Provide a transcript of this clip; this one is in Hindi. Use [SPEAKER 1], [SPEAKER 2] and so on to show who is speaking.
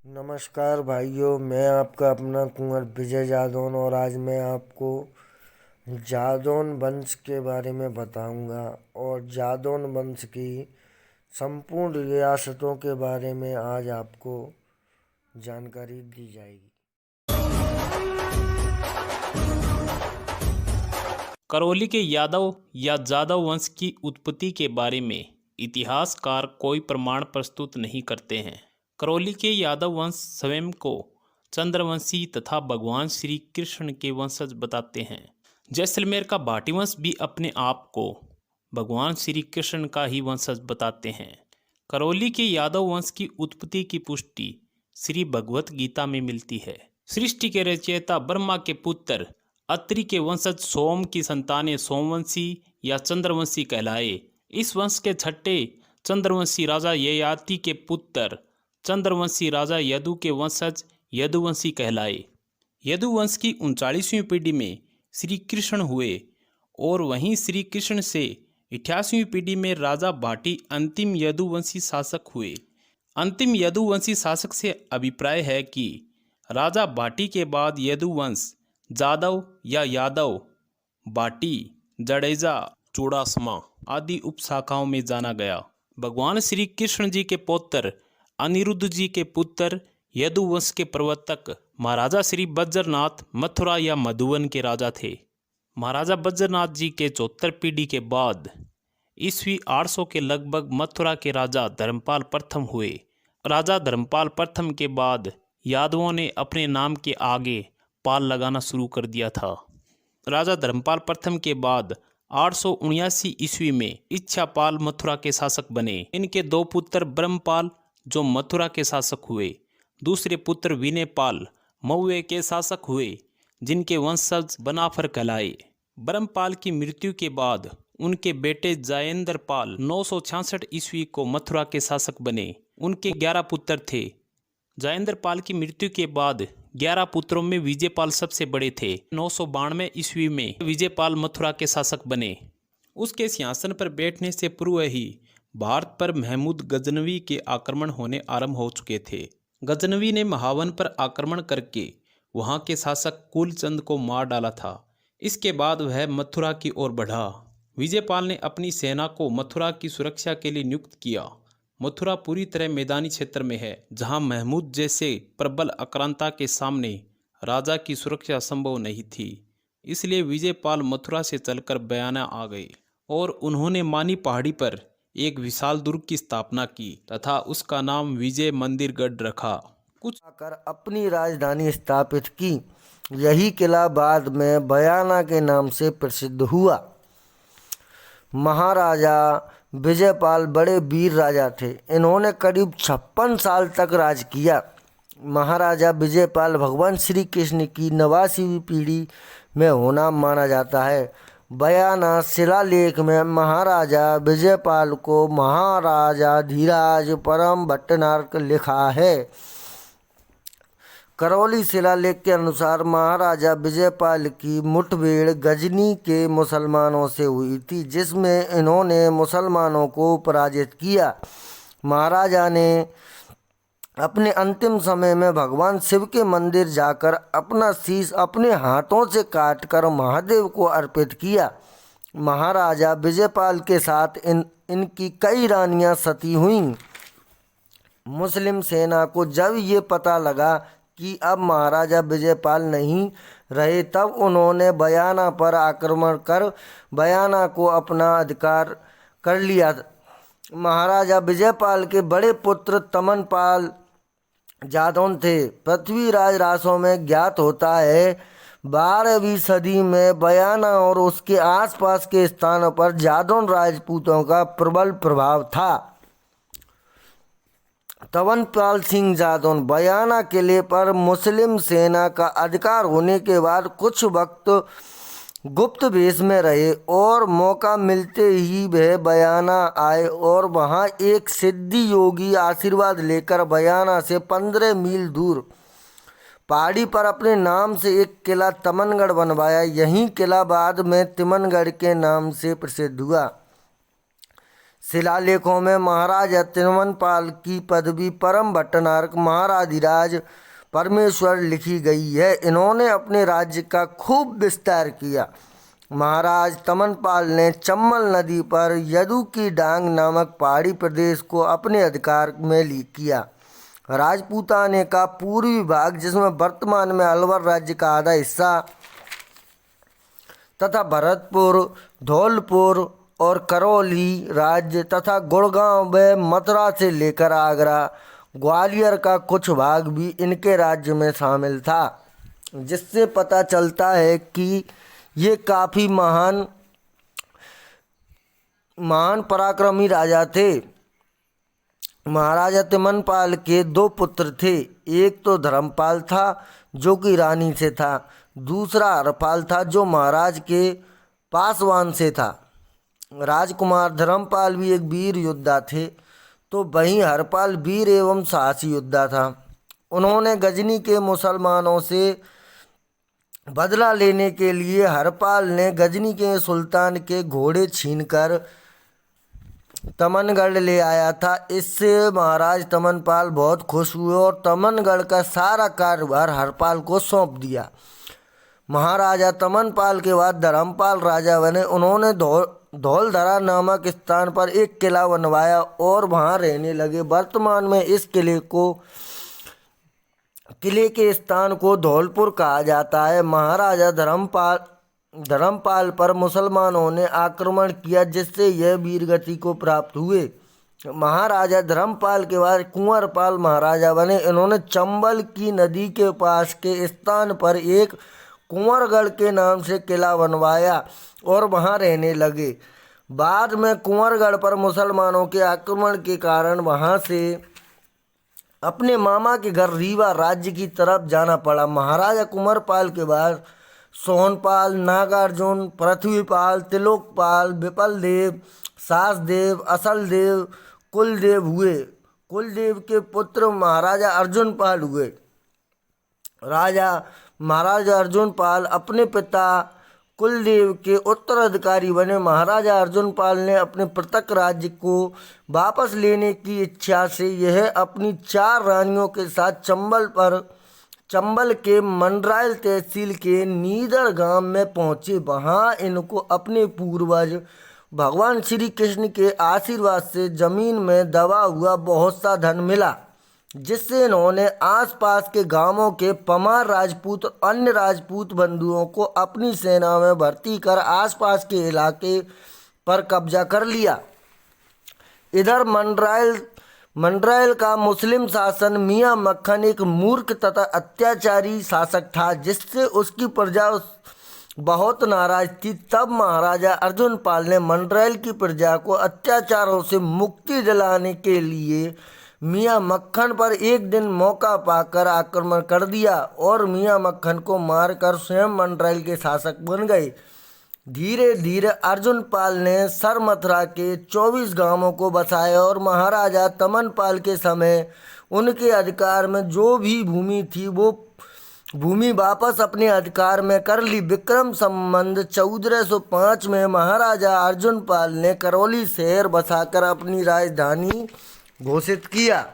[SPEAKER 1] नमस्कार भाइयों, मैं आपका अपना कुंवर विजय जादौन और आज मैं आपको जादौन वंश के बारे में बताऊंगा और जादौन वंश की संपूर्ण रियासतों के बारे में आज आपको जानकारी दी जाएगी।
[SPEAKER 2] करौली के यादव या जादव वंश की उत्पत्ति के बारे में इतिहासकार कोई प्रमाण प्रस्तुत नहीं करते हैं। करौली के यादव वंश स्वयं को चंद्रवंशी तथा भगवान श्री कृष्ण के वंशज बताते हैं। जैसलमेर का भाटी वंश भी अपने आप को भगवान श्री कृष्ण का ही वंशज बताते हैं। करौली के यादव वंश की उत्पत्ति की पुष्टि श्री भगवत गीता में मिलती है। सृष्टि के रचयिता ब्रह्मा के पुत्र अत्रि के वंशज सोम की संतानें सोमवंशी या चंद्रवंशी कहलाए। इस वंश के छठे चंद्रवंशी राजा ययाति के पुत्र चंद्रवंशी राजा यदु के वंशज यदुवंशी कहलाए। यदुवंश की 39वीं पीढ़ी में श्री कृष्ण हुए और वहीं श्री कृष्ण से 88वीं पीढ़ी में राजा भाटी अंतिम यदुवंशी शासक हुए। अंतिम यदुवंशी शासक से अभिप्राय है कि राजा भाटी के बाद यदुवंश जादव या यादव, भाटी, जडेजा, चूड़ासमा आदि उपशाखाओं में जाना गया। भगवान श्री कृष्ण जी के पौत्र अनिरुद्ध जी के पुत्र यदुवंश के प्रवर्तक महाराजा श्री बज्रनाथ मथुरा या मधुवन के राजा थे। महाराजा बज्रनाथ जी के 74 पीढ़ी के बाद ईस्वी 800 के लगभग मथुरा के राजा धर्मपाल प्रथम हुए। राजा धर्मपाल प्रथम के बाद यादवों ने अपने नाम के आगे पाल लगाना शुरू कर दिया था। राजा धर्मपाल प्रथम के बाद 879 ईस्वी में इच्छापाल मथुरा के शासक बने। इनके दो पुत्र ब्रह्मपाल जो मथुरा के शासक हुए, दूसरे पुत्र विनयपाल मऊए के शासक हुए, जिनके वंशज बनाफर कहलाए। ब्रह्मपाल की मृत्यु के बाद उनके बेटे जयेंद्रपाल 966 ईस्वी को मथुरा के शासक बने। उनके 11 पुत्र थे। जयेंद्रपाल की मृत्यु के बाद 11 पुत्रों में विजयपाल सबसे बड़े थे। 992 ईस्वी में विजयपाल मथुरा के शासक बने। उसके सिंहासन पर बैठने से पूर्व ही भारत पर महमूद गजनवी के आक्रमण होने आरंभ हो चुके थे। गजनवी ने महावन पर आक्रमण करके वहां के शासक कुलचंद को मार डाला था। इसके बाद वह मथुरा की ओर बढ़ा। विजयपाल ने अपनी सेना को मथुरा की सुरक्षा के लिए नियुक्त किया। मथुरा पूरी तरह मैदानी क्षेत्र में है, जहां महमूद जैसे प्रबल आक्रांता के सामने राजा की सुरक्षा संभव नहीं थी। इसलिए विजयपाल मथुरा से चलकर बयाना आ गए और उन्होंने मानी पहाड़ी पर एक विशाल दुर्ग की स्थापना की तथा उसका नाम विजय मंदिरगढ़ रखा। कुछ
[SPEAKER 1] आकर अपनी राजधानी स्थापित की। यही किला बाद में बयाना के नाम से प्रसिद्ध हुआ। महाराजा विजयपाल बड़े वीर राजा थे। इन्होंने करीब 56 साल तक राज किया। महाराजा विजयपाल भगवान श्री कृष्ण की 89वीं पीढ़ी में होना माना जाता है। बयाना शिलालेख में महाराजा विजयपाल को महाराजा धीराज परम भट्टनारक लिखा है। करौली शिलालेख के अनुसार महाराजा विजयपाल की मुठभेड़ गजनी के मुसलमानों से हुई थी, जिसमें इन्होंने मुसलमानों को पराजित किया। महाराजा ने अपने अंतिम समय में भगवान शिव के मंदिर जाकर अपना शीश अपने हाथों से काटकर महादेव को अर्पित किया। महाराजा विजयपाल के साथ इनकी कई रानियां सती हुईं। मुस्लिम सेना को जब ये पता लगा कि अब महाराजा विजयपाल नहीं रहे, तब उन्होंने बयाना पर आक्रमण कर बयाना को अपना अधिकार कर लिया। महाराजा विजयपाल के बड़े पुत्र तमनपाल जादौन थे। पृथ्वीराज रासों में ज्ञात होता है 12वीं सदी में बयाना और उसके आसपास के स्थानों पर जादौन राजपूतों का प्रबल प्रभाव था। तमनपाल सिंह जादौन बयाना किले पर मुस्लिम सेना का अधिकार होने के बाद कुछ वक्त गुप्त भेष में रहे और मौका मिलते ही वह बयाना आए और वहां एक सिद्धि योगी आशीर्वाद लेकर बयाना से 15 मील दूर पहाड़ी पर अपने नाम से एक किला तमनगढ़ बनवाया। यही किला बाद में तिमनगढ़ के नाम से प्रसिद्ध हुआ। शिलालेखों में महाराजा तिरुवनपाल की पदवी परम भट्टनारक महाराधिराज परमेश्वर लिखी गई है। इन्होंने अपने राज्य का खूब विस्तार किया। महाराज तमनपाल ने चम्बल नदी पर यदु की डांग नामक पहाड़ी प्रदेश को अपने अधिकार में किया। राजपूताने का पूर्वी भाग, जिसमें वर्तमान में अलवर राज्य का आधा हिस्सा तथा भरतपुर, धौलपुर और करौली राज्य तथा गुड़गांव व मथुरा से लेकर आगरा, ग्वालियर का कुछ भाग भी इनके राज्य में शामिल था, जिससे पता चलता है कि ये काफ़ी महान पराक्रमी राजा थे। महाराजा तिरुवनपाल के दो पुत्र थे। एक तो धर्मपाल था जो कि रानी से था, दूसरा हरपाल था जो महाराज के पासवान से था। राजकुमार धर्मपाल भी एक वीर योद्धा थे, तो वहीं हरपाल वीर एवं साहसी योद्धा था। उन्होंने गजनी के मुसलमानों से बदला लेने के लिए हरपाल ने गजनी के सुल्तान के घोड़े छीनकर तमनगढ़ ले आया था। इससे महाराज तमनपाल बहुत खुश हुए और तमनगढ़ का सारा कार्यभार हरपाल को सौंप दिया। महाराजा तमनपाल के बाद धर्मपाल राजा बने। उन्होंने धौलधरा नामक स्थान पर एक किला बनवाया और वहां रहने लगे। वर्तमान में इस किले के स्थान को धौलपुर कहा जाता है। महाराजा धर्मपाल पर मुसलमानों ने आक्रमण किया, जिससे यह वीरगति को प्राप्त हुए। महाराजा धर्मपाल के बाद कुंवरपाल महाराजा बने। इन्होंने चंबल की नदी के पास के स्थान पर एक कुंवरगढ़ के नाम से किला बनवाया और वहां रहने लगे। बाद में कुंवरगढ़ पर मुसलमानों के आक्रमण के कारण वहां से अपने मामा के घर रीवा राज्य की तरफ जाना पड़ा। महाराजा कुंवरपाल के बाद सोहनपाल, नागार्जुन, पृथ्वीपाल, तिलोकपाल, विपलदेव, सासदेव, असलदेव, कुलदेव हुए। कुलदेव के पुत्र महाराजा अर्जुनपाल हुए। महाराजा अर्जुनपाल अपने पिता कुलदेव के उत्तराधिकारी बने। महाराजा अर्जुनपाल ने अपने पृथक राज्य को वापस लेने की इच्छा से यह अपनी 4 रानियों के साथ चंबल के मंडरायल तहसील के नीदर गांव में पहुंचे। वहां इनको अपने पूर्वज भगवान श्री कृष्ण के आशीर्वाद से जमीन में दबा हुआ बहुत सा धन मिला, जिससे इन्होंने आसपास के गांवों के पमार राजपूत और अन्य राजपूत बंधुओं को अपनी सेना में भर्ती कर आसपास के इलाके पर कब्जा कर लिया। इधर मंडरायल का मुस्लिम शासन मियां मक्खन एक मूर्ख तथा अत्याचारी शासक था, जिससे उसकी प्रजा बहुत नाराज थी। तब महाराजा अर्जुनपाल ने मंडरायल की प्रजा को अत्याचारों से मुक्ति दिलाने के लिए मियां मक्खन पर एक दिन मौका पाकर आक्रमण कर दिया और मियां मक्खन को मारकर स्वयं मंडरायल के शासक बन गए। धीरे धीरे अर्जुनपाल ने सरमथुरा के 24 गांवों को बसाया और महाराजा तमनपाल के समय उनके अधिकार में जो भी भूमि थी वो भूमि वापस अपने अधिकार में कर ली। विक्रम संवत 1405 में महाराजा अर्जुनपाल ने करौली शहर बसाकर अपनी राजधानी घोषित किया।